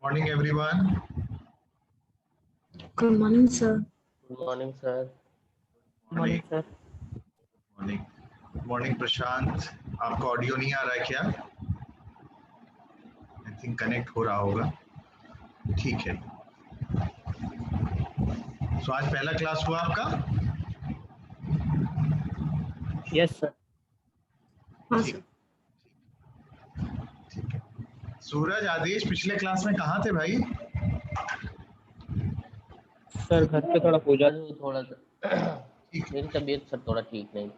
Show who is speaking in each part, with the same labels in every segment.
Speaker 1: Morning, everyone.
Speaker 2: Good morning, sir.
Speaker 3: Good morning, sir.
Speaker 1: Morning,
Speaker 3: sir.
Speaker 1: morning. Good morning, प्रशांत. आपका audio नहीं आ रहा है क्या? आई थिंक कनेक्ट हो रहा होगा. ठीक है. तो आज पहला क्लास हुआ आपका?
Speaker 3: Yes, sir.
Speaker 2: हाँ
Speaker 1: ठीक
Speaker 2: सर.
Speaker 1: ठीक है. सूरज, आदेश पिछले क्लास में कहाँ थे भाई?
Speaker 3: सर घर पे थोड़ा पूजा थोड़ा
Speaker 1: ठीक
Speaker 3: मेरी तबीयत सर थोड़ा ठीक नहीं.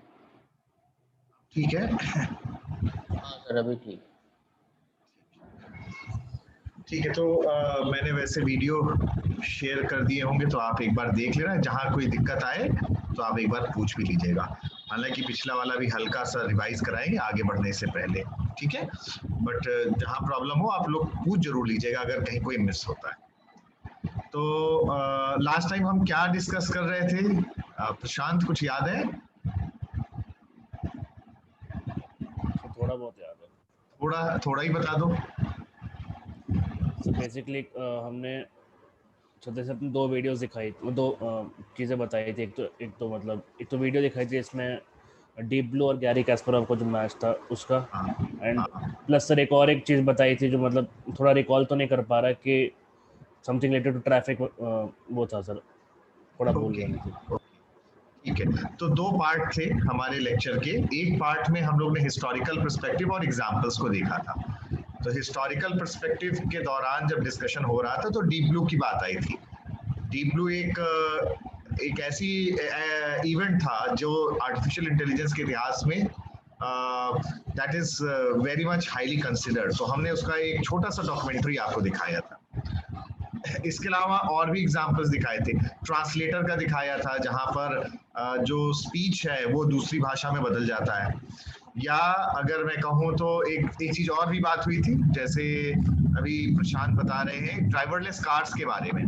Speaker 1: ठीक है.
Speaker 3: हाँ सर अभी ठीक.
Speaker 1: ठीक है. तो मैंने वैसे वीडियो शेयर कर दिए होंगे तो आप एक बार देख लेना. जहाँ कोई दिक्कत आए तो आप एक बार पूछ भी लीजिएगा. हालांकि पिछला वाला भी हल्का सा रिवाइज कराएंगे आगे बढ़ने से पहले. ठीक है. बट जहाँ प्रॉब्लम हो आप लोग पूछ जरूर लीजिएगा अगर कहीं कोई मिस होता है. तो लास्ट टाइम हम क्या डिस्कस कर रहे थे? प्रशांत, कुछ याद है?
Speaker 4: थोड़ा बहुत याद है.
Speaker 1: थोड़ा ही बता दो.
Speaker 4: So बेसिकली हमने छोटे से अपनी दो वीडियोस दिखाई, दो चीज़ें बताई थी. एक तो वीडियो दिखाई थी इसमें डीप ब्लू और गैरी कैस्परोव को जो मैच था उसका. एंड प्लस सर एक और एक चीज़ बताई थी जो मतलब थोड़ा रिकॉल तो नहीं कर पा रहा कि समथिंग रिलेटेड टू ट्रैफिक वो था सर, थोड़ा भूल गया मुझे.
Speaker 1: ठीक है. तो दो पार्ट थे हमारे लेक्चर के. एक पार्ट में हम लोग ने हिस्टोरिकल पर्सपेक्टिव और एग्जांपल्स को देखा था. तो हिस्टोरिकल पर्सपेक्टिव के दौरान जब डिस्कशन हो रहा था तो डीप ब्लू की बात आई थी. डीप ब्लू एक ऐसी इवेंट था जो आर्टिफिशियल इंटेलिजेंस के इतिहास में that is very much highly considered. तो हमने उसका एक छोटा सा डॉक्यूमेंट्री आपको दिखाया था. इसके अलावा और भी एग्जांपल्स दिखाए थे. ट्रांसलेटर का दिखाया था जहां पर जो स्पीच है वो दूसरी भाषा में बदल जाता है. या अगर मैं कहूँ तो एक चीज और भी बात हुई थी, जैसे अभी प्रशांत बता रहे हैं ड्राइवरलेस कार्स के बारे में.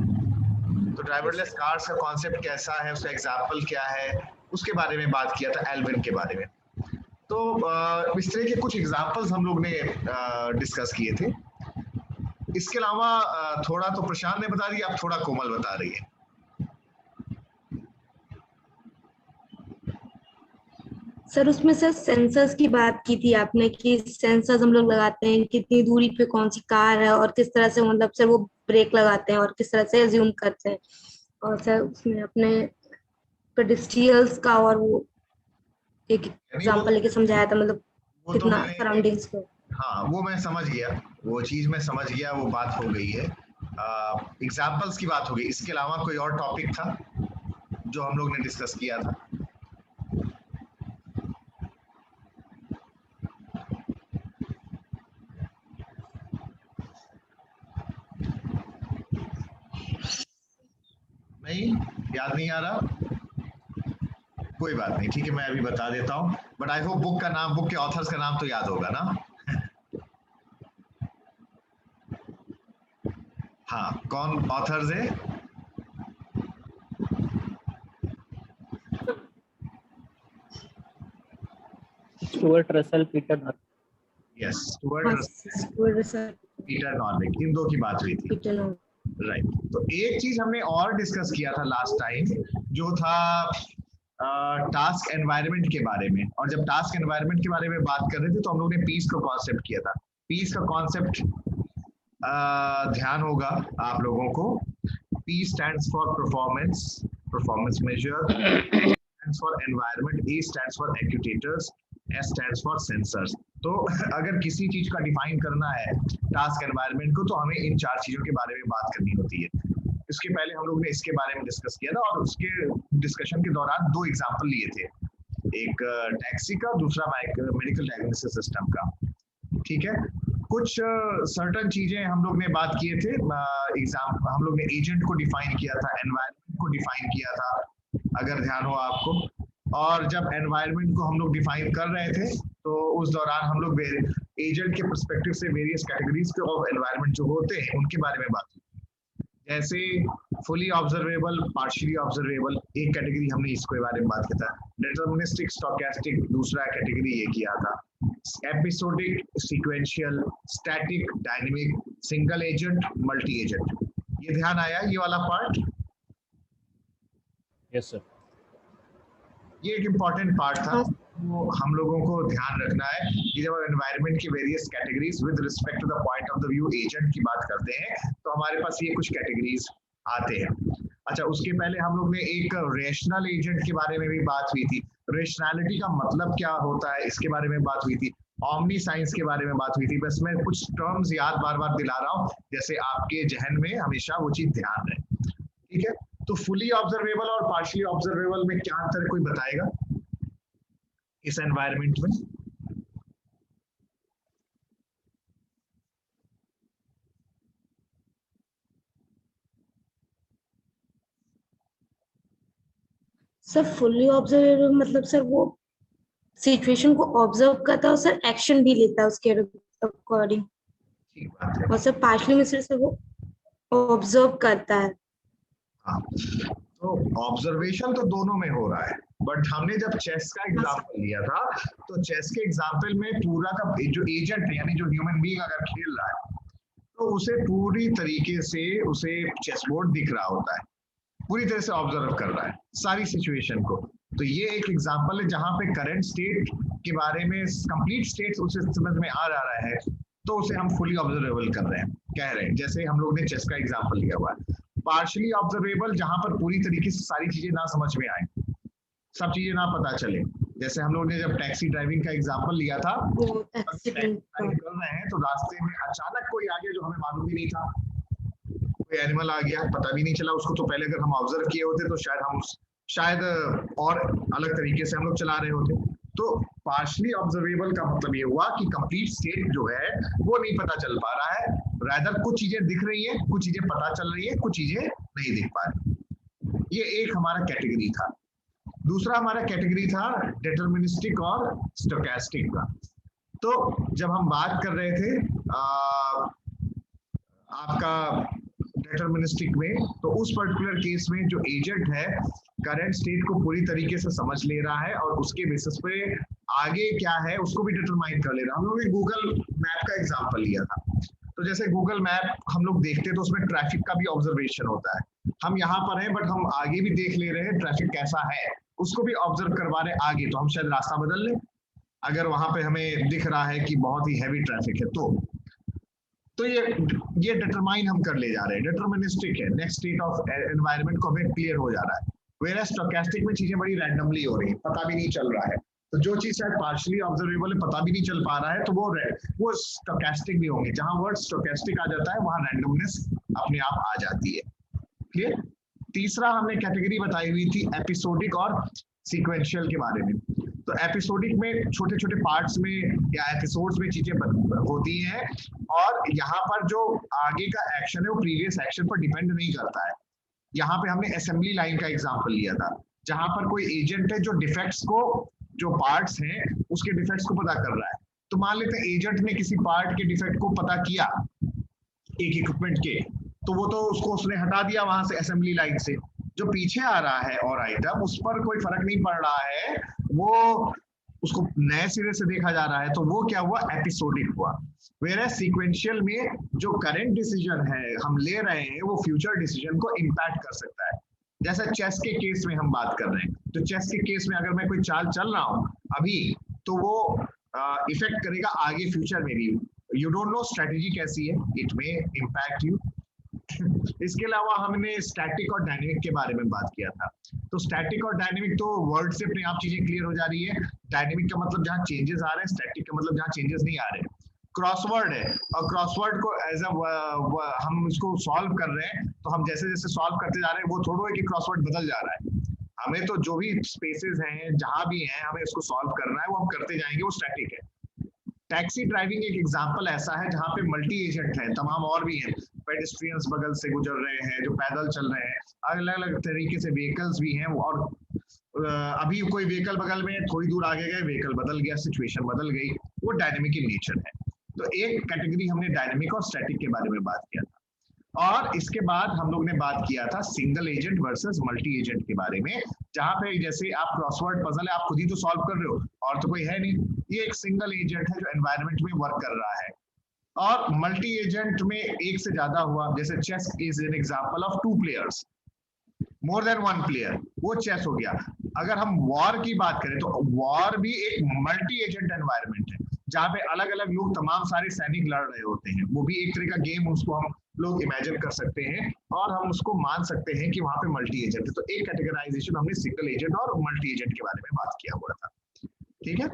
Speaker 1: तो ड्राइवरलेस कार्स का कॉन्सेप्ट कैसा है, उसका एग्जाम्पल क्या है, उसके बारे में बात किया था. एल्विन के बारे में. तो इस तरह के कुछ एग्जाम्पल्स हम लोग ने डिस्कस किए थे. इसके अलावा थोड़ा तो प्रशांत ने बता दिया, अब थोड़ा कोमल बता रही है.
Speaker 2: सर उसमें सर सेंसर्स की बात की थी आपने कि सेंसर्स हम लोग लगाते हैं कितनी दूरी पे कौन सी कार है और किस तरह से मतलब सर वो ब्रेक लगाते हैं और किस तरह से अज्यूम करते हैं. और सर उसमें अपने पेडेस्ट्रियल्स का और वो एक एग्जांपल लेके समझाया था मतलब कितना सराउंडिंग्स को.
Speaker 1: हाँ, वो मैं समझ गया. वो चीज मैं समझ गया. वो बात हो गई है. एग्जाम्पल्स की बात हो गई. इसके अलावा कोई और टॉपिक था जो हम लोग ने डिस्कस किया था? नहीं याद नहीं आ रहा? कोई बात नहीं. ठीक है, मैं अभी बता देता हूँ. बट आई होप बुक के ऑथर्स का नाम तो याद होगा ना? हाँ, कौन ऑथर्स है?
Speaker 3: Stuart Russell, Peter Norvig.
Speaker 1: Yes, Stuart Russell, Peter Norvig. इन दो की बात हुई थी. राइट. तो एक चीज हमने और डिस्कस किया था लास्ट टाइम, जो था टास्क एनवायरनमेंट के बारे में. और जब टास्क एनवायरनमेंट के बारे में बात कर रहे थे तो हम लोग ने पीस का कॉन्सेप्ट किया था. पीस का कॉन्सेप्ट ध्यान होगा आप लोगों को. P stands for performance measure. E stands for environment. A stands for actuators. S stands for sensors. तो अगर किसी चीज का डिफाइन करना है टास्क एनवायरनमेंट को तो हमें इन चार चीजों के बारे में बात करनी होती है. इसके पहले हम लोग ने इसके बारे में डिस्कस किया था और उसके डिस्कशन के दौरान दो एग्जांपल लिए थे. एक टैक्सी का, दूसरा मेडिकल डायग्नोसिस सिस्टम का. ठीक है. कुछ सर्टन चीजें हम लोग ने बात किए थे. हम लोग ने एजेंट को डिफाइन किया था, एनवायरनमेंट को डिफाइन किया था अगर ध्यान हो आपको. और जब एनवायरनमेंट को हम लोग डिफाइन कर रहे थे तो उस दौरान हम लोग एजेंट के पर्सपेक्टिव से वेरियस कैटेगरीज ऑफ एनवायरनमेंट जो होते हैं उनके बारे में बात की. जैसे फुली ऑब्जर्वेबल, पार्शियली ऑब्जर्वेबल एक कैटेगरी हमने इसके बारे में बात किया था. डिटरमिनिस्टिक, स्टोचैस्टिक दूसरा कैटेगरी ये किया था. Episodic, sequential, static, dynamic, single agent, multi agent. ये ध्यान आया ये वाला पार्ट?
Speaker 4: Yes sir.
Speaker 1: ये एक इम्पॉर्टेंट पार्ट था, वो हम लोगों को ध्यान रखना है कि जब एनवायरनमेंट की various categories with respect to the point of the view agent की बात करते हैं तो हमारे पास ये कुछ कैटेगरीज आते हैं। अच्छा, उसके पहले हम लोग ने एक रेशनल एजेंट के बारे में भी बात हुई थी। रेशनैलिटी का मतलब क्या होता है इसके बारे में बात हुई थी। ऑमनी साइंस के बारे में बात हुई थी। बस मैं कुछ टर्म्स याद बार बार दिला रहा हूँ जैसे आपके जहन में हमेशा वो चीज ध्यान रहे। ठीक है, तो फुली ऑब्जर्वेबल और पार्शियली ऑब्जर्वेबल में क्या अंतर है, कोई बताएगा इस एनवायरनमेंट में?
Speaker 2: सर फुल्ली ऑब्जर्वेबल मतलब सर वो सिचुएशन को ऑब्जर्व करता है और सर एक्शन भी लेता है उसके अकॉर्डिंग।
Speaker 1: ठीक बात है।
Speaker 2: और सर पार्शियली में सर वो ऑब्जर्व करता है।
Speaker 1: हाँ, तो ऑब्जर्वेशन तो दोनों में हो रहा है, बट हमने जब चेस का एग्जांपल लिया था तो चेस के एग्जांपल में पूरा का जो एजेंट है यानी जो ह्यूमन बीइंग अगर खेल रहा है तो उसे पूरी तरीके से उसे चेस बोर्ड दिख रहा होता है, पूरी तरह से ऑब्जर्व कर रहा है सारी सिचुएशन को। तो ये एक एग्जांपल है जहां पे करंट स्टेट के बारे में कंप्लीट स्टेट उसे समझ में आ रहा है तो उसे हम फुली ऑब्जर्वेबल कर रहे हैं, कह रहे हैं, जैसे हम लोग ने चेस का एग्जांपल लिया हुआ है। पार्शियली ऑब्जर्वेबल जहां पर पूरी तरीके से सारी चीजें ना समझ में आए, सब चीजें ना पता चले, जैसे हम लोग ने जब टैक्सी ड्राइविंग का एग्जांपल लिया था,
Speaker 2: वो
Speaker 1: टैक्सी ड्राइव कर रहे हैं तो रास्ते में अचानक कोई आ गया जो हमें मालूम भी नहीं था, कोई एनिमल आ गया, पता भी नहीं चला उसको, तो पहले अगर हम ऑब्जर्व किए होते तो शायद और अलग तरीके से हम लोग चला रहे होते। तो पार्शियली ऑब्जर्वेबल का मतलब ये हुआ कि कंप्लीट स्टेट जो है वो नहीं पता चल पा रहा है, रादर कुछ चीजें दिख रही है, कुछ चीजें पता चल रही है, कुछ चीजें नहीं दिख पा रही। ये एक हमारा कैटेगरी था। दूसरा हमारा कैटेगरी था डिटरमिनिस्टिक और स्टोकेस्टिक का। तो जब हम बात कर रहे थे आपका डिटरमिनिस्टिक में, तो उस पर्टिकुलर केस में जो एजेंट है करंट स्टेट को पूरी तरीके से समझ ले रहा है और उसके बेसिस पे आगे क्या है उसको भी डिटरमाइन कर ले रहा है। हम लोग ने गूगल मैप का एग्जांपल लिया था, तो जैसे गूगल मैप हम लोग देखते हैं तो उसमें ट्रैफिक का भी ऑब्जर्वेशन होता है। हम यहाँ पर हैं बट हम आगे भी देख ले रहे हैं ट्रैफिक कैसा है, उसको भी ऑब्जर्व करवा रहे हैं आगे, तो हम शायद रास्ता बदल लें अगर वहां पे हमें दिख रहा है कि बहुत ही हैवी ट्रैफिक है। तो ये डिटरमाइन हम कर ले जा रहे हैं, डिटरमिनिस्टिक है, नेक्स्ट स्टेट ऑफ एनवायरनमेंट को हमें क्लियर हो जा रहा है। वेयर स्टोकेस्टिक में चीजें बड़ी रैंडमली हो रही है, पता भी नहीं चल रहा है। तो जो चीज शायद पार्शियली ऑब्जर्वेबल है, पता भी नहीं चल पा रहा है, तो वो स्टोकेस्टिक भी होंगे। जहां वर्ड स्टोकेस्टिक आ जाता है वहां रैंडमनेस अपने आप आ जाती है। क्लियर? तीसरा हमने कैटेगरी बताई हुई थी एपिसोडिक और सीक्वेंशियल के बारे में। तो एपिसोडिक में छोटे छोटे पार्ट्स में या एपिसोड्स में चीजें होती हैं और यहाँ पर जो आगे का एक्शन है वो प्रीवियस एक्शन पर डिपेंड नहीं करता है। यहाँ पे हमने असेंबली लाइन का एग्जांपल लिया था, जहां पर कोई एजेंट है जो डिफेक्ट्स को, जो पार्ट्स हैं उसके डिफेक्ट्स को पता कर रहा है। तो मान लेते हैं एजेंट ने किसी पार्ट के डिफेक्ट को पता किया एक इक्विपमेंट के, तो वो तो उसने हटा दिया वहां से असेंबली लाइन से। जो पीछे आ रहा है और आइटम उस पर कोई फर्क नहीं पड़ रहा है, वो उसको नए सिरे से देखा जा रहा है, तो वो क्या हुआ, एपिसोडिक हुआ। वेयर सीक्वेंशियल में जो करंट डिसीजन है हम ले रहे हैं वो फ्यूचर डिसीजन को इम्पैक्ट कर सकता है। जैसा चेस के केस में हम बात कर रहे हैं, तो चेस के केस में अगर मैं कोई चाल चल रहा हूं अभी, तो वो इफेक्ट करेगा आगे फ्यूचर में भी। यू डोंट नो स्ट्रेटेजी कैसी है, इट मे इम्पैक्ट यू। इसके अलावा हमने स्टैटिक और डायनेमिक के बारे में बात किया था। तो स्टैटिक और डायनेमिक तो वर्ड से अपने आप चीजें क्लियर हो जा रही है। डायनेमिक का मतलब जहां चेंजेस आ रहे हैं, स्टैटिक का मतलब जहां चेंजेस नहीं आ रहे हैं। क्रॉसवर्ड है और क्रॉसवर्ड को एज हम इसको सॉल्व कर रहे हैं, तो हम जैसे जैसे सॉल्व करते जा रहे हैं वो थोड़ा है कि क्रॉसवर्ड बदल जा रहा है। हमें तो जो भी स्पेसेस हैं जहां भी हैं हमें इसको सॉल्व करना है, वो हम करते जाएंगे, वो स्टैटिक है। टैक्सी ड्राइविंग एक एग्जांपल ऐसा है जहां पे मल्टी एजेंट है, तमाम और भी हैं, पेडेस्ट्रियंस बगल से गुजर रहे हैं, जो पैदल चल रहे हैं, अलग अलग तरीके से व्हीकल्स भी हैं, और अभी कोई व्हीकल बगल में थोड़ी दूर आगे गए, व्हीकल बदल गया, सिचुएशन बदल गई, वो डायनेमिक इन नेचर है। तो एक कैटेगरी हमने डायनेमिक और स्टैटिक के बारे में बात किया था। और इसके बाद हम लोग ने बात किया था single agent versus multi agent के बारे में, जहां पे जैसे आप क्रॉसवर्ड पजल है, आप खुद ही तो सॉल्व कर रहे हो और तो कोई है नहीं, ये एक सिंगल एजेंट है जो एनवायरनमेंट में वर्क कर रहा है। और मल्टी एजेंट में एक से ज्यादा हुआ, जैसे chess is an example of two players, more than one player, वो चेस हो गया। अगर हम वॉर की बात करें तो वॉर भी एक मल्टी एजेंट एनवायरनमेंट है, जहाँ पे अलग अलग लोग तमाम सारे सैनिक लड़ रहे होते हैं। वो भी एक तरह का गेम, उसको हम लोग इमेजिन कर सकते हैं और हम उसको मान सकते हैं कि वहां पे मल्टी एजेंट है। तो एक कैटेगराइजेशन हमने सिंगल एजेंट और मल्टी एजेंट के बारे में बात किया हुआ था। ठीक है,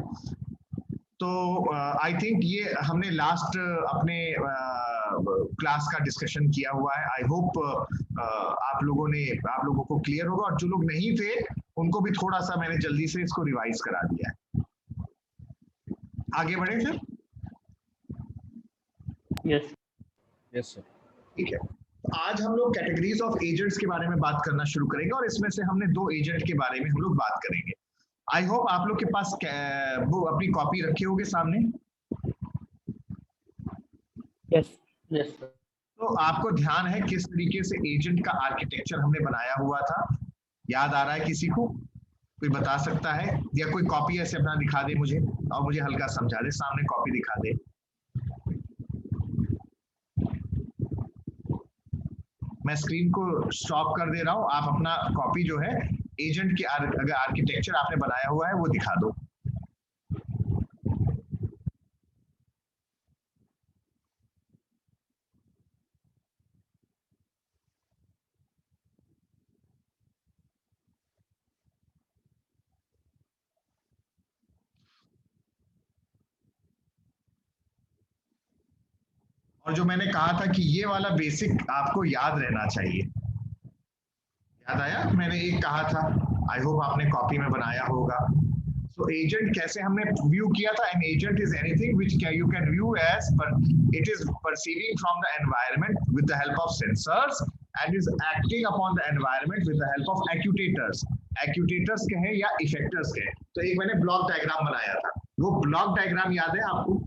Speaker 1: तो आई थिंक ये हमने लास्ट अपने क्लास का डिस्कशन किया हुआ है। आई होप आप लोगों को क्लियर होगा, और जो लोग नहीं थे उनको भी थोड़ा सा मैंने जल्दी से इसको रिवाइज करा दिया है। आगे बढ़े फिर।
Speaker 3: Yes
Speaker 4: yes sir.
Speaker 1: ठीक है, तो आज हम लोग कैटेगरीज ऑफ एजेंट्स के बारे में बात करना शुरू करेंगे, और इसमें से हमने 2 एजेंट के बारे में हम लोग बात करेंगे। आई होप आप लोग के पास वो अपनी कॉपी रखे होंगे सामने।
Speaker 3: Yes yes sir.
Speaker 1: तो आपको ध्यान है किस तरीके से एजेंट का आर्किटेक्चर हमने बनाया हुआ था? याद आ रहा है किसी को? कोई बता सकता है, या कोई कॉपी ऐसे अपना दिखा दे मुझे, और मुझे हल्का समझा दे, सामने कॉपी दिखा दे। मैं स्क्रीन को स्टॉप कर दे रहा हूं, आप अपना कॉपी जो है एजेंट के अगर आर्किटेक्चर आपने बनाया हुआ है वो दिखा दो। और जो मैंने कहा था कि ये वाला बेसिक आपको याद रहना चाहिए, याद आया? मैंने एक कहा था, आई होप आपने कॉपी में बनाया होगा। सो एजेंट कैसे हमने व्यू किया था? An agent is anything which you can view as, पर it is perceiving from the environment with the help of sensors and is acting upon the environment with the help of actuators. Actuators कहें या effectors कहें। तो एक मैंने block diagram बनाया था, वो ब्लॉक डायग्राम याद है आपको?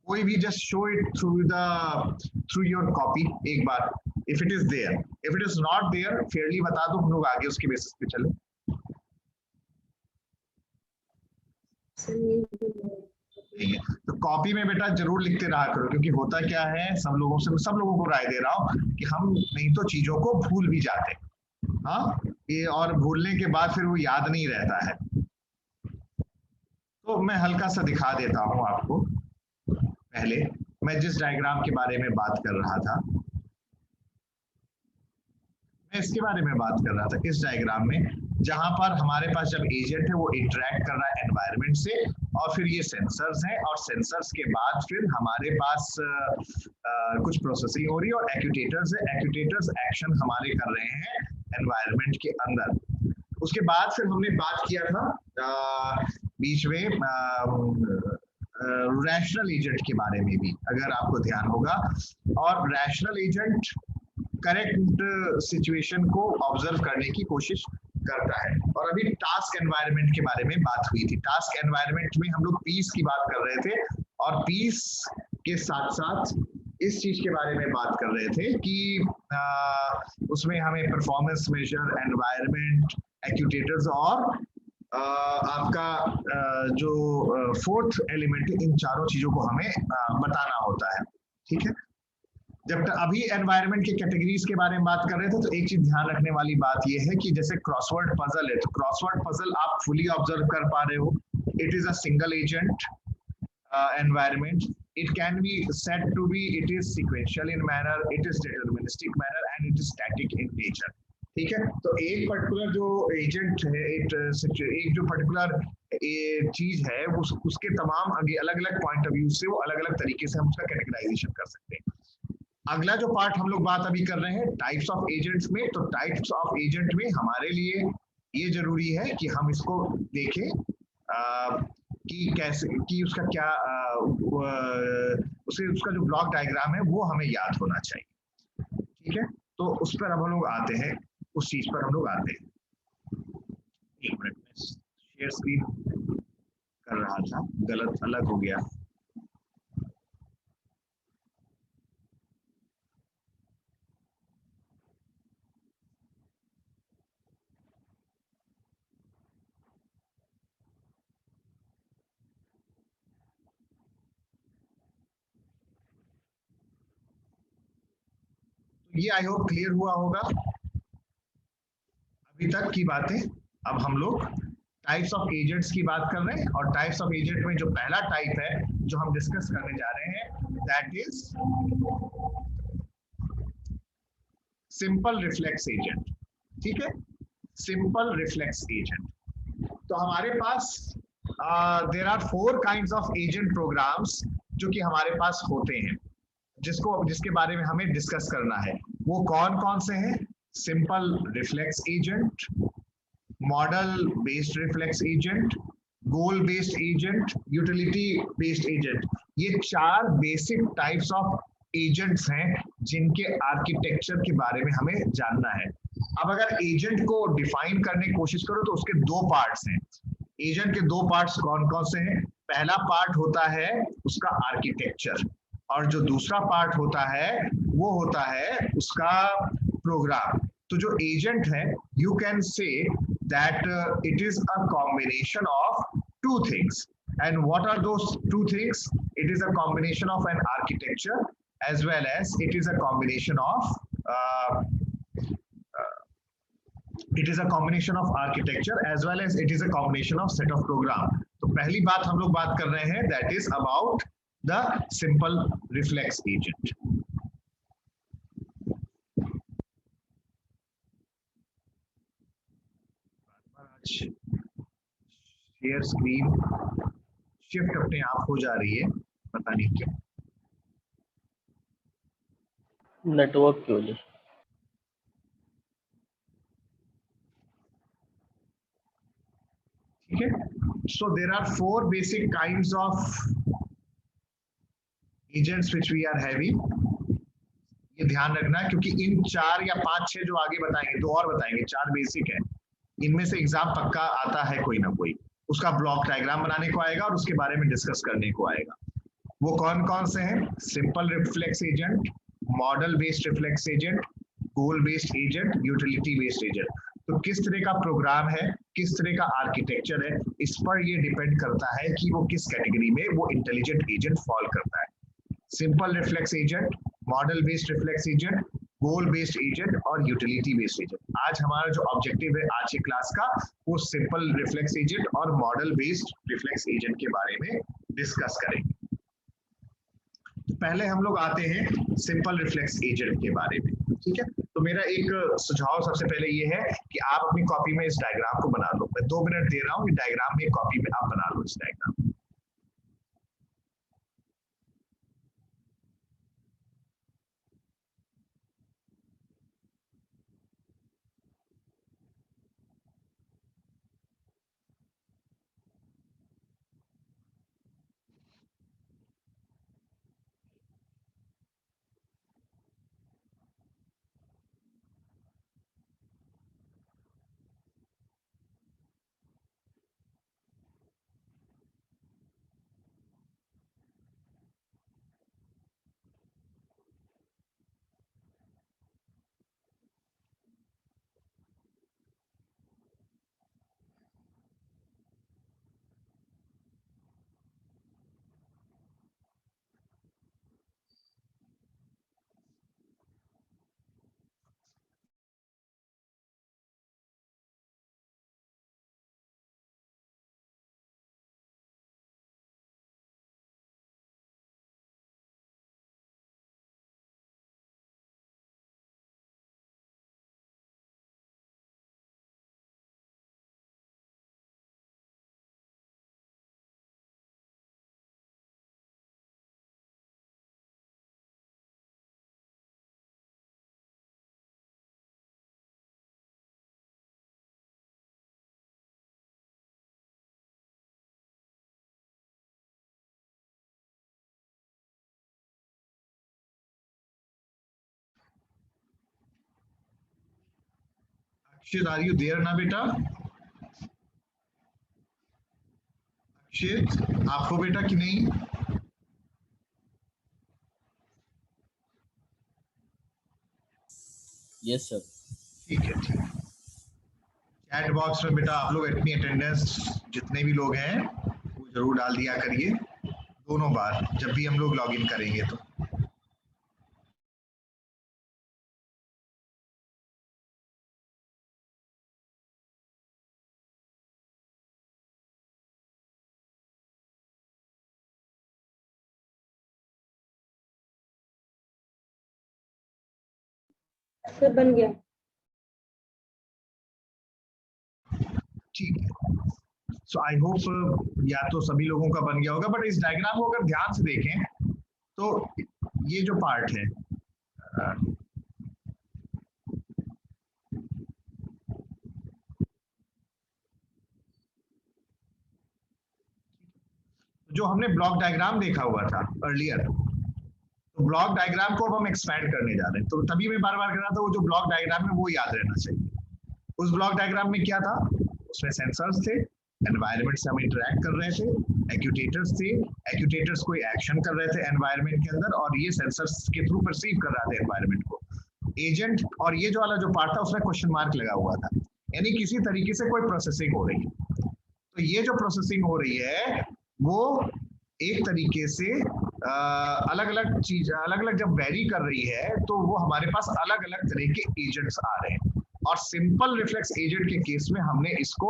Speaker 1: कोई भी just show it through your copy एक बार, if it is there. If it is not there fairly बता दो, हम लोग आगे उसके बेसिस पे चले। ठीक है, तो कॉपी में बेटा जरूर लिखते रहा करो, क्योंकि होता क्या है, सब लोगों को राय दे रहा हूँ कि हम नहीं तो चीजों को भूल भी जाते हैं। हाँ, ये और भूलने के बाद फिर वो याद नहीं रहता है। तो मैं हल्का सा दिखा देता हूँ आपको। पहले मैं जिस डायग्राम के बारे में बात कर रहा था, मैं इसके बारे में बात कर रहा था, इस डायग्राम में, जहां पर हमारे पास जब एजेंट है वो इंटरेक्ट कर रहा है एनवायरनमेंट से, और फिर ये सेंसर्स हैं, और सेंसर्स के बाद फिर हमारे पास कुछ प्रोसेसिंग हो रही है, और एक्यूटेटर्स है। एक्यूटेटर्स एक्शन हमारे कर रहे हैं एनवायरनमेंट के अंदर। उसके बाद फिर हमने बात किया था बीच में रैशनल एजेंट के बारे में भी, अगर आपको ध्यान होगा। और रैशनल एजेंट करेक्ट सिचुएशन को ऑब्जर्व करने की कोशिश करता है। और अभी टास्क एनवायरनमेंट के बारे में बात हुई थी। टास्क एनवायरनमेंट में हम लोग पीस की बात कर रहे थे, और पीस के साथ साथ इस चीज के बारे में बात कर रहे थे कि उसमें हमें परफॉर्मेंस मेजर, एनवायरनमेंट, एक्यूटेटर्स और आपका जो फोर्थ एलिमेंट है, इन चारों चीजों को हमें बताना होता है। ठीक है, जब तक अभी एनवायरनमेंट के कैटेगरीज के बारे में बात कर रहे थे, तो एक चीज ध्यान रखने वाली बात यह है कि जैसे क्रॉसवर्ड पजल है, तो क्रॉसवर्ड पजल आप फुली ऑब्जर्व कर पा रहे हो, it is a single agent environment. It can be said to be, it is sequential in manner, it is deterministic manner, and it is static in nature. ठीक है, तो एक particular जो एजेंट है, एक जो पर्टिकुलर चीज है, उसके तमाम अलग अलग पॉइंट ऑफ व्यू से वो अलग अलग तरीके से हम उसका कैटेगराइजेशन कर सकते हैं। अगला जो पार्ट हम लोग बात अभी कर रहे हैं टाइप्स ऑफ एजेंट्स में, तो टाइप्स ऑफ एजेंट में हमारे लिए ये जरूरी है कि हम इसको देखें कि कैसे, कि उसका क्या उसका जो ब्लॉक डायग्राम है वो हमें याद होना चाहिए। ठीक है, तो उस पर अब हम लोग आते हैं, उस चीज पर हम लोग आते हैं। एक मिनट में शेयर स्क्रीन कर रहा था, गलत अलग हो गया। ये आई होप क्लियर हुआ होगा अभी तक की बातें। अब हम लोग टाइप्स ऑफ एजेंट्स की बात कर रहे हैं, और टाइप्स ऑफ एजेंट में जो पहला टाइप है जो हम डिस्कस करने जा रहे हैं, that is simple reflex agent. ठीक है, सिंपल रिफ्लेक्स एजेंट। तो हमारे पास there are 4 kinds of agent programs जो कि हमारे पास होते हैं, जिसके बारे में हमें डिस्कस करना है। वो कौन कौन से हैं? Simple reflex agent, model based reflex agent, गोल based agent, utility based agent. ये 4 बेसिक टाइप्स ऑफ एजेंट्स हैं जिनके आर्किटेक्चर के बारे में हमें जानना है। अब अगर एजेंट को डिफाइन करने की कोशिश करो तो उसके 2 पार्ट्स हैं। एजेंट के 2 पार्ट्स कौन कौन से हैं? पहला पार्ट होता है उसका आर्किटेक्चर, और जो दूसरा पार्ट होता है वो होता है उसका प्रोग्राम। तो जो एजेंट है, you can say that it is a combination of 2 things. And what are those 2 things? It is a combination of an architecture as well as it is a combination of architecture as well as it is a combination of set of program. तो पहली बात हम लोग बात कर रहे हैं, that is about the simple reflex agent. Share screen shift अपने आप हो जा रही है, पता नहीं क्यों।
Speaker 3: नेटवर्क की वजह से।
Speaker 1: ठीक है, so there are 4 basic kinds of agents which we are having. ये ध्यान रखना क्योंकि इन 4 या 5-6 जो आगे बताएंगे, 2 और बताएंगे, 4 बेसिक है। इनमें से एग्जाम पक्का आता है कोई ना कोई, उसका ब्लॉक डायग्राम बनाने को आएगा और उसके बारे में डिस्कस करने को आएगा। वो कौन कौन से हैं? Simple reflex agent, model based reflex agent, गोल based agent, utility based agent. तो किस तरह का प्रोग्राम है, किस तरह का आर्किटेक्चर है, इस पर ये डिपेंड करता है कि वो किस कैटेगरी में वो इंटेलिजेंट एजेंट फॉल करता है। Simple reflex agent, model based reflex agent, गोल बेस्ड एजेंट और यूटिलिटी बेस्ड एजेंट। आज हमारा जो ऑब्जेक्टिव है आज की क्लास का, वो सिंपल रिफ्लेक्स एजेंट और मॉडल बेस्ड रिफ्लेक्स एजेंट के बारे में डिस्कस करेंगे। तो पहले हम लोग आते हैं सिंपल रिफ्लेक्स एजेंट के बारे में। ठीक है, तो मेरा एक सुझाव सबसे पहले ये है कि आप अपनी कॉपी में इस डायग्राम को बना लो। मैं 2 मिनट दे रहा हूँ, ये डायग्राम में कॉपी में आप बना लो इस diagram. Akshit, are you there ना बेटा? अक्षित, आपको बेटा कि नहीं?
Speaker 5: Yes sir.
Speaker 1: ठीक है, ठीक है। चैट बॉक्स में बेटा आप लोग अपनी अटेंडेंस जितने भी लोग हैं वो जरूर डाल दिया करिए, दोनों बार जब भी हम लोग लॉगिन करेंगे तो।
Speaker 2: सर बन गया।
Speaker 1: ठीक है, सो आई होप या तो सभी लोगों का बन गया होगा, बट इस डायग्राम को अगर ध्यान से देखें तो ये जो पार्ट है जो हमने ब्लॉक डायग्राम देखा हुआ था अर्लियर, तो ब्लॉक डायग्राम को अब हम एक्सपैंड करने जा रहे हैं। तो तभी मैं बार बार कह रहा था वो जो ब्लॉक डायग्राम है वो याद रहना चाहिए। उस ब्लॉक डायग्राम में क्या था, उसमें सेंसर्स थे, एनवायरनमेंट से हम इंटरेक्ट कर रहे थे, एक्यूटेटर्स थे, एक्यूटेटर्स कोई एक्शन कर रहे थे एनवायरनमेंट के अंदर और ये सेंसर्स के थ्रू परसीव कर रहा था एनवायरनमेंट को। एजेंट और ये जो वाला जो पार्ट था उसमें क्वेश्चन मार्क लगा हुआ था, यानी किसी तरीके से कोई प्रोसेसिंग हो रही है। तो ये जो प्रोसेसिंग हो रही है वो एक तरीके से अलग अलग चीज अलग अलग जब वेरी कर रही है तो वो हमारे पास अलग अलग तरह के एजेंट्स आ रहे हैं। और सिंपल रिफ्लेक्स एजेंट के केस में हमने इसको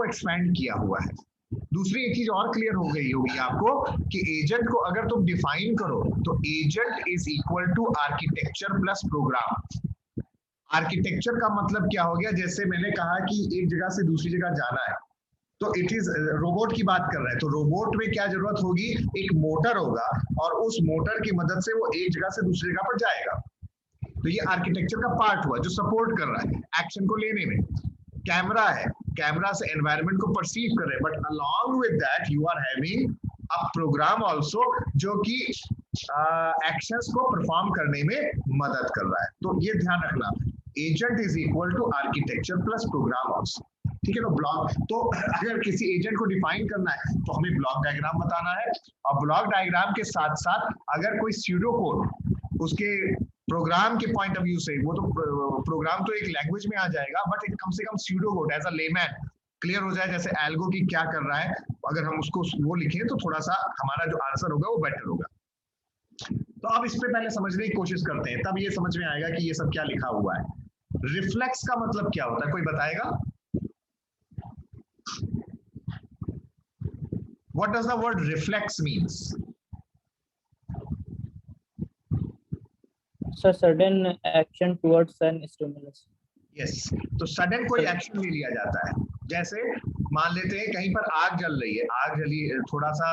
Speaker 1: एक्सपेंड किया हुआ है। दूसरी एक चीज और क्लियर हो गई होगी आपको कि एजेंट को अगर तुम डिफाइन करो तो agent is equal to architecture plus program. Architecture का मतलब क्या हो गया, जैसे मैंने कहा कि एक जगह से दूसरी जगह जाना है तो इट इज रोबोट की बात कर रहे हैं, तो रोबोट में क्या जरूरत होगी, एक मोटर होगा और उस मोटर की मदद से वो एक जगह से दूसरी जगह पर जाएगा। तो ये आर्किटेक्चर का पार्ट हुआ जो सपोर्ट कर रहा है एक्शन को लेने में। कैमरा है, कैमरा से एनवायरनमेंट को परसीव कर रहे हैं, but along with that you are having a program also जो कि एक्शंस को परफॉर्म करने में मदद कर रहा है। तो ये ध्यान रखना, agent is equal to architecture plus program also. ठीक है, तो ब्लॉक, तो अगर किसी एजेंट को डिफाइन करना है तो हमें ब्लॉक डायग्राम बताना है, और ब्लॉक डायग्राम के साथ साथ अगर कोई स्यूडो कोड उसके प्रोग्राम के पॉइंट ऑफ व्यू से, वो तो प्रोग्राम तो एक लैंग्वेज में आ जाएगा, बट कम से कम pseudo code as a layman clear हो जाए, जैसे एल्गो की क्या कर रहा है, अगर हम उसको वो लिखें तो थोड़ा सा हमारा जो आंसर होगा वो बेटर होगा। तो अब इस पे पहले समझने की कोशिश करते हैं, तब ये समझ में आएगा कि ये सब क्या लिखा हुआ है। रिफ्लेक्स का मतलब क्या होता है, कोई बताएगा? What does the word reflex means?
Speaker 3: Sir sudden action towards an stimulus.
Speaker 1: Yes, तो सडन कोई एक्शन ले लिया जाता है। जैसे मान लेते हैं कहीं पर आग जल रही है, आग जली, थोड़ा सा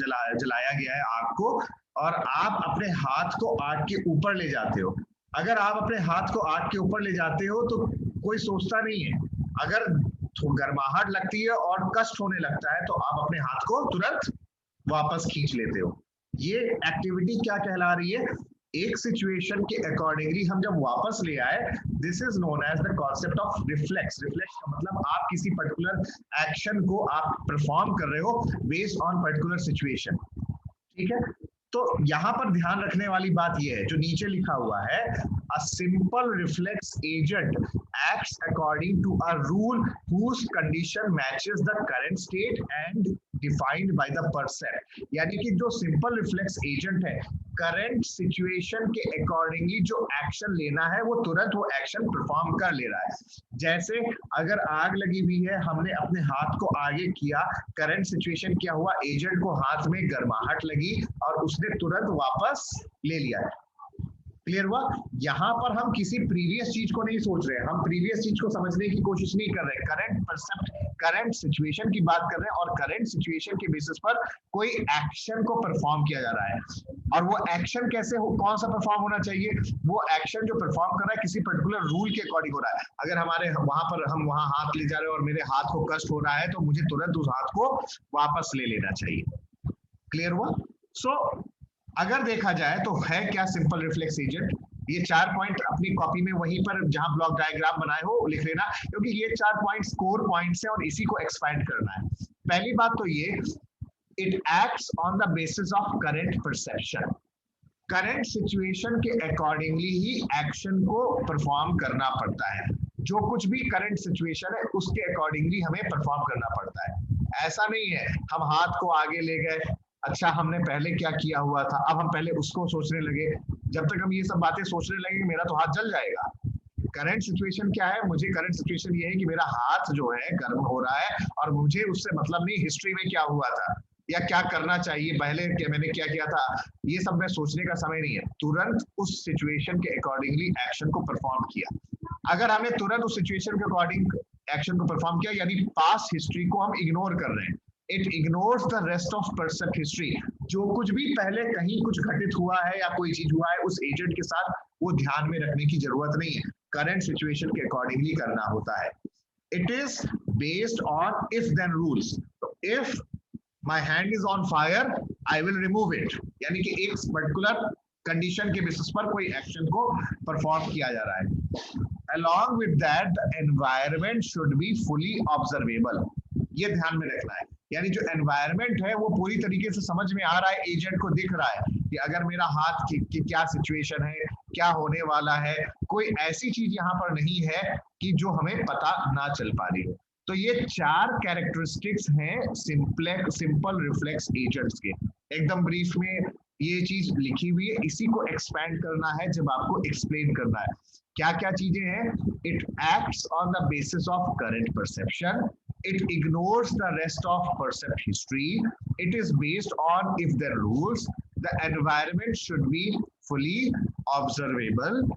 Speaker 1: जलाया गया है आग को, और आप अपने हाथ को आग के ऊपर ले जाते हो। अगर आप अपने हाथ को आग के ऊपर ले जाते हो तो कोई सोचता नहीं है, अगर गर्माहट लगती है और कष्ट होने लगता है तो आप अपने हाथ को तुरंत वापस खींच लेते हो। ये एक्टिविटी क्या कहला रही है, एक सिचुएशन के अकॉर्डिंगली हम जब वापस ले आए, this is known as the concept of reflex. Reflex का मतलब आप किसी पर्टिकुलर एक्शन को आप परफॉर्म कर रहे हो बेस्ड ऑन पर्टिकुलर सिचुएशन। ठीक है, तो यहां पर ध्यान रखने वाली बात यह है जो नीचे लिखा हुआ है, a simple reflex agent acts according to a rule whose condition matches the current state and defined by the percept। यानी कि जो सिंपल रिफ्लेक्स एजेंट है, करंट सिचुएशन के अकॉर्डिंगली जो एक्शन लेना है वो तुरंत वो एक्शन परफॉर्म कर ले रहा है। जैसे अगर आग लगी हुई है, हमने अपने हाथ को आगे किया, करंट सिचुएशन क्या हुआ, एजेंट को हाथ में गर्माहट लगी और उसने तुरंत वापस ले लिया। क्लियर हुआ? यहाँ पर हम किसी प्रीवियस चीज को नहीं सोच रहे हैं, हम प्रीवियस चीज को समझने की कोशिश नहीं कर रहे, करंट परसेप्ट, करंट सिचुएशन की बात कर रहे हैं, और करंट सिचुएशन के बेसिस पर कोई एक्शन को परफॉर्म किया जा रहा है। और वो एक्शन कैसे हो, कौन सा परफॉर्म होना चाहिए, वो एक्शन जो परफॉर्म कर रहा है किसी पर्टिकुलर रूल के अकॉर्डिंग हो रहा है। अगर हमारे वहां पर हम वहां हाथ ले जा रहे हैं और मेरे हाथ को कष्ट हो रहा है तो मुझे तुरंत उस हाथ को वापस ले लेना चाहिए। क्लियर हुआ? सो अगर देखा जाए तो है क्या सिंपल रिफ्लेक्स एजेंट, ये 4 पॉइंट अपनी कॉपी में वहीं पर जहां ब्लॉक डायग्राम बनाए हो लिख लेना, क्योंकि ये 4 पॉइंट्स कोर पॉइंट्स हैं और इसी को एक्सपैंड करना है। पहली बात तो ये, it acts on the basis of current perception. Current situation के अकॉर्डिंगली ही एक्शन को परफॉर्म करना पड़ता है। जो कुछ भी करंट सिचुएशन है उसके अकॉर्डिंगली हमें परफॉर्म करना पड़ता है। ऐसा नहीं है हम हाथ को आगे ले गए, अच्छा हमने पहले क्या किया हुआ था, अब हम पहले उसको सोचने लगे। जब तक हम ये सब बातें सोचने लगेंगे मेरा तो हाथ जल जाएगा। करंट सिचुएशन क्या है, मुझे करंट सिचुएशन ये है कि मेरा हाथ जो है गर्म हो रहा है और मुझे उससे मतलब नहीं हिस्ट्री में क्या हुआ था, या क्या करना चाहिए, पहले मैंने क्या किया था, ये सब में सोचने का समय नहीं है, तुरंत उस सिचुएशन के अकॉर्डिंगली एक्शन को परफॉर्म किया। अगर हमने तुरंत उस सिचुएशन के अकॉर्डिंग एक्शन को परफॉर्म किया, यानी पास्ट हिस्ट्री को हम इग्नोर कर रहे हैं, it ignores the rest of percept history. जो कुछ भी पहले कहीं कुछ घटित हुआ है या कोई चीज हुआ है उस एजेंट के साथ, वो ध्यान में रखने की जरूरत नहीं है, करंट सिचुएशन के अकॉर्डिंगली करना होता है। It is based on if then rules. If my hand is on fire I will remove it, यानी कि एक पर्टिकुलर कंडीशन के बेसिस पर कोई एक्शन को परफॉर्म किया जा रहा है। Along with that, the environment should be fully observable. ये ध्यान में रखना है, यानी जो एनवायरनमेंट है वो पूरी तरीके से समझ में आ रहा है, एजेंट को दिख रहा है कि अगर मेरा हाथ की क्या सिचुएशन है, क्या होने वाला है, कोई ऐसी चीज यहाँ पर नहीं है कि जो हमें पता ना चल पा रही हो। तो ये 4 कैरेक्टरिस्टिक्स हैं सिंपल रिफ्लेक्स एजेंट्स के। एकदम ब्रीफ में ये चीज लिखी हुई है, इसी को एक्सपैंड करना है जब आपको एक्सप्लेन करना है। क्या क्या चीजें हैं? It acts on the basis of current perception, it ignores the rest of percept history, it is based on if the rules, the environment should be fully observable,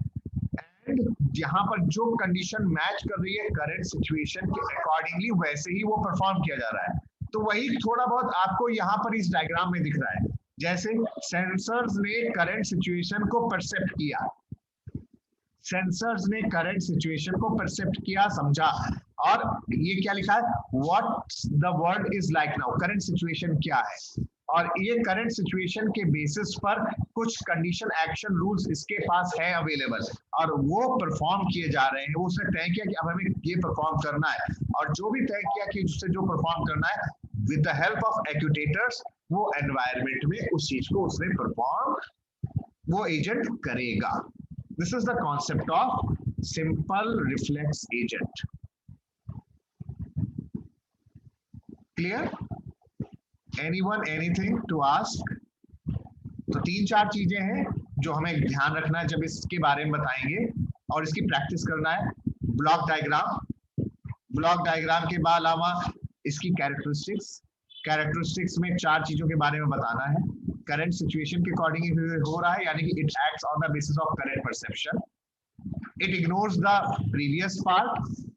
Speaker 1: and यहाँ पर जो कंडीशन मैच कर रही है current situation के accordingly वैसे ही वो perform किया जा रहा है। तो वही थोड़ा बहुत आपको यहाँ पर इस डायग्राम में दिख रहा है, जैसे सेंसर्स ने करंट सिचुएशन को परसेप्ट किया, सेंसर्स ने करंट सिचुएशन को परसेप्ट किया, समझा, और ये क्या लिखा है, what the world is like now, current situation क्या है, और ये करंट सिचुएशन के बेसिस पर कुछ कंडीशन एक्शन रूल्स इसके पास है अवेलेबल और वो परफॉर्म किए जा रहे हैं। वो उसने तय किया कि अब हमें ये परफॉर्म करना है, और जो भी तय किया कि उससे जो परफॉर्म करना है विद द हेल्प ऑफ एक्यूटेटर्स, वो एनवायरनमेंट में उस चीज को उसने परफॉर्म वो एजेंट करेगा। This is the concept of simple reflex agent. Clear? Anyone, anything to ask? तो 3-4 चीजें हैं जो हमें ध्यान रखना है जब इसके बारे में बताएंगे, और इसकी प्रैक्टिस करना है। ब्लॉक डायग्राम के बाद अलावा इसकी कैरेक्टरिस्टिक्स में 4 चीजों के बारे में बताना है। करंट सिचुएशन के अकॉर्डिंग हो रहा है, यानी कि it acts on the basis of current perception, it ignores the previous part,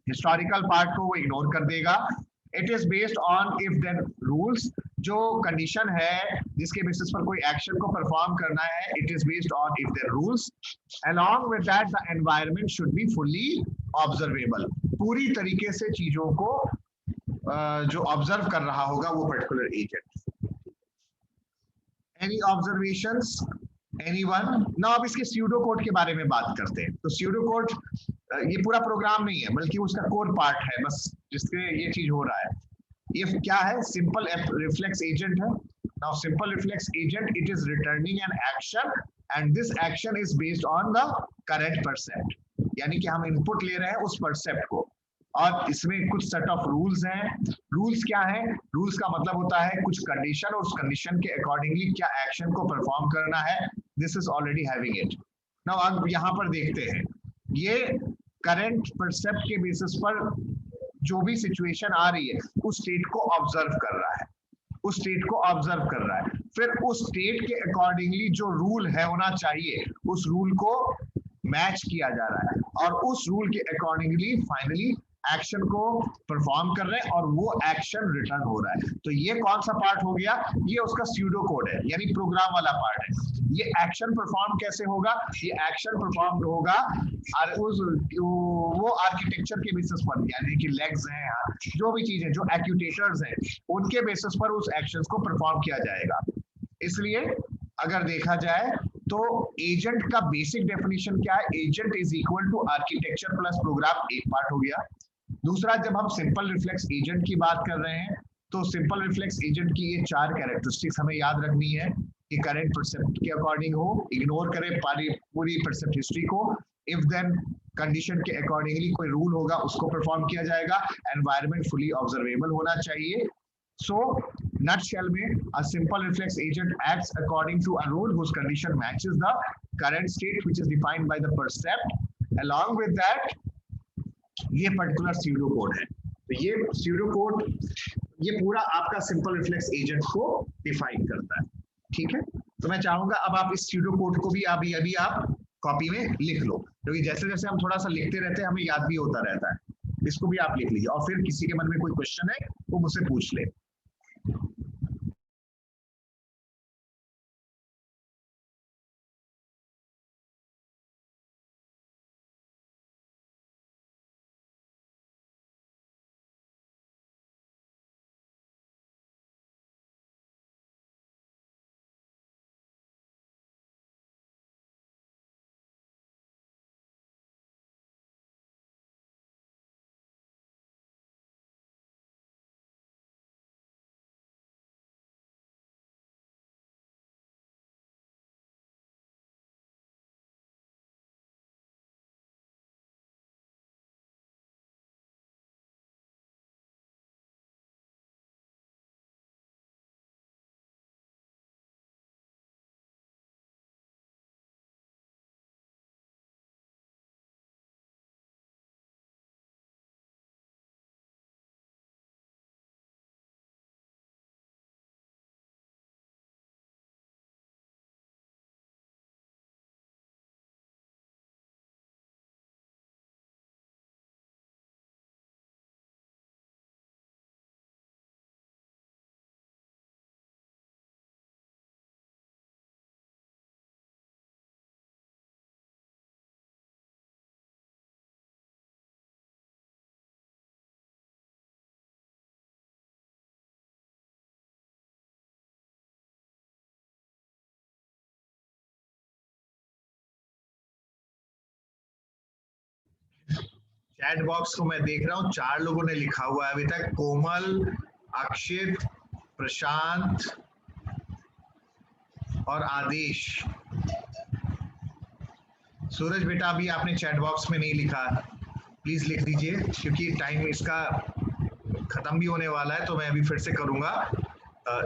Speaker 1: historical part को वो इग्नोर कर देगा, it is based on if then rules, जो कंडीशन है जिसके बेसिस पर कोई एक्शन को परफॉर्म करना है, it is based on if then rules, along with that the environment should be fully observable, पूरी तरीके से चीजों को जो ऑब्जर्व कर रहा होगा वो particular agent. Any observations, anyone? Now अब इसके स्यूडो कोड के बारे में बात करते हैं। तो स्यूडो कोड ये पूरा प्रोग्राम नहीं है बल्कि उसका कोर पार्ट है, बस जिसके ये चीज हो रहा है। ये क्या है? सिंपल रिफ्लेक्स एजेंट है। Now simple reflex agent, it is returning an action and this action is based on the current percept, यानी कि हम इनपुट ले रहे हैं उस परसेप्ट को, और इसमें कुछ सेट ऑफ रूल्स हैं। रूल्स क्या है? रूल्स का मतलब होता है कुछ कंडीशन, और उस कंडीशन के अकॉर्डिंगली क्या एक्शन को परफॉर्म करना है। This is already having it. Now अब यहाँ पर देखते हैं, ये करंट परसेप्ट के बेसिस पर जो भी सिचुएशन आ रही है उस स्टेट को ऑब्जर्व कर रहा है, उस स्टेट को ऑब्जर्व कर रहा है, फिर उस स्टेट के अकॉर्डिंगली जो रूल है होना चाहिए उस रूल को मैच किया जा रहा है, और उस रूल के अकॉर्डिंगली फाइनली एक्शन को परफॉर्म कर रहे हैं और वो एक्शन रिटर्न हो रहा है। तो ये कौन सा पार्ट हो गया? ये उसका स्यूडो कोड है, यानी प्रोग्राम वाला पार्ट है। ये एक्शन परफॉर्म कैसे होगा? ये एक्शन परफॉर्म होगा और वो आर्किटेक्चर के बेसिस पर, यानी कि लेग्स हैं, जो भी चीज है, जो एक्यूटेटर्स हैं, उनके बेसिस पर उस एक्शन को परफॉर्म किया जाएगा। इसलिए अगर देखा जाए तो एजेंट का बेसिक डेफिनेशन क्या है? Agent is equal to architecture plus program, एक पार्ट हो गया। दूसरा, जब हम सिंपल रिफ्लेक्स एजेंट की बात कर रहे हैं तो सिंपल रिफ्लेक्स एजेंट की ये 4 कैरेक्टरिस्टिक्स हमें याद रखनी है कि करंट परसेप्ट के अकॉर्डिंग हो, इग्नोर करे पूरी परसेप्ट हिस्ट्री को, इफ देन कंडीशन के अकॉर्डिंगली कोई रूल होगा उसको परफॉर्म किया जाएगा, एनवायरनमेंट फुली ऑब्जर्वेबल होना चाहिए। So, nutshell में a simple reflex agent acts according to a rule whose condition matches the current state which is defined by the percept. Along with that, ये particular pseudo code है। तो ये pseudo code ये पूरा आपका simple reflex agent को define करता है। ठीक है, तो मैं चाहूंगा अब आप इस स्यूडो कोड को भी अभी आप कॉपी में लिख लो, क्योंकि जैसे जैसे हम थोड़ा सा लिखते रहते हैं हमें याद भी होता रहता है। इसको भी आप लिख लीजिए और फिर किसी के मन में कोई क्वेश्चन है वो मुझसे पूछ ले। चैट बॉक्स को मैं देख रहा हूँ 4 लोगों ने लिखा हुआ है अभी तक, कोमल, अक्षित, प्रशांत और आदेश। सूरज बेटा अभी आपने चैट बॉक्स में नहीं लिखा, प्लीज लिख दीजिए क्योंकि टाइम इसका खत्म भी होने वाला है, तो मैं अभी फिर से करूंगा।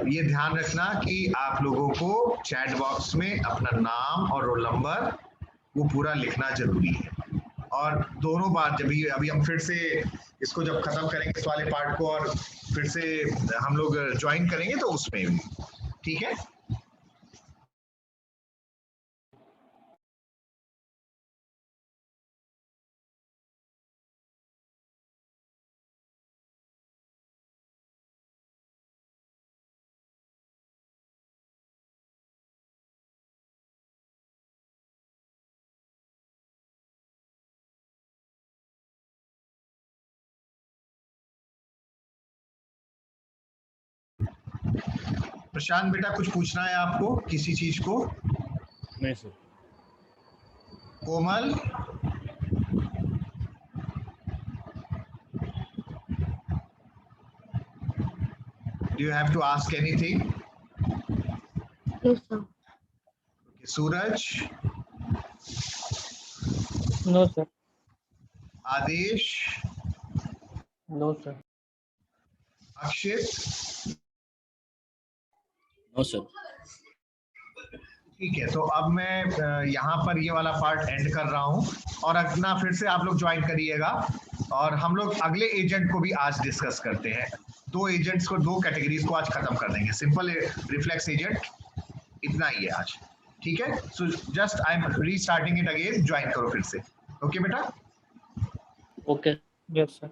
Speaker 1: ये ध्यान रखना कि आप लोगों को चैट बॉक्स में अपना नाम और रोल नंबर वो पूरा लिखना जरूरी है। और दोनों बार जब अभी हम फिर से इसको जब खत्म करेंगे इस वाले पार्ट को और फिर से हम लोग ज्वाइन करेंगे तो उसमें भी, ठीक है। प्रशांत बेटा कुछ पूछना है आपको किसी चीज को?
Speaker 4: नहीं सर।
Speaker 1: Komal, do you have to ask anything?
Speaker 2: Yes, sir.
Speaker 1: Suraj,
Speaker 3: No, sir.
Speaker 1: Adesh,
Speaker 3: No, sir.
Speaker 1: Akshit,
Speaker 4: no sir.
Speaker 1: ठीक है। तो अब मैं यहाँ पर ये वाला पार्ट एंड कर रहा हूँ और अपना फिर से आप लोग ज्वाइन करिएगा और हम लोग अगले एजेंट को भी आज डिस्कस करते हैं। 2 एजेंट्स को, 2 कैटेगरीज को आज खत्म कर देंगे। सिंपल रिफ्लेक्स एजेंट इतना ही है आज, ठीक है। So just I am restarting it again, join करो फिर से। ओके बेटा?
Speaker 3: Okay. Yes, sir.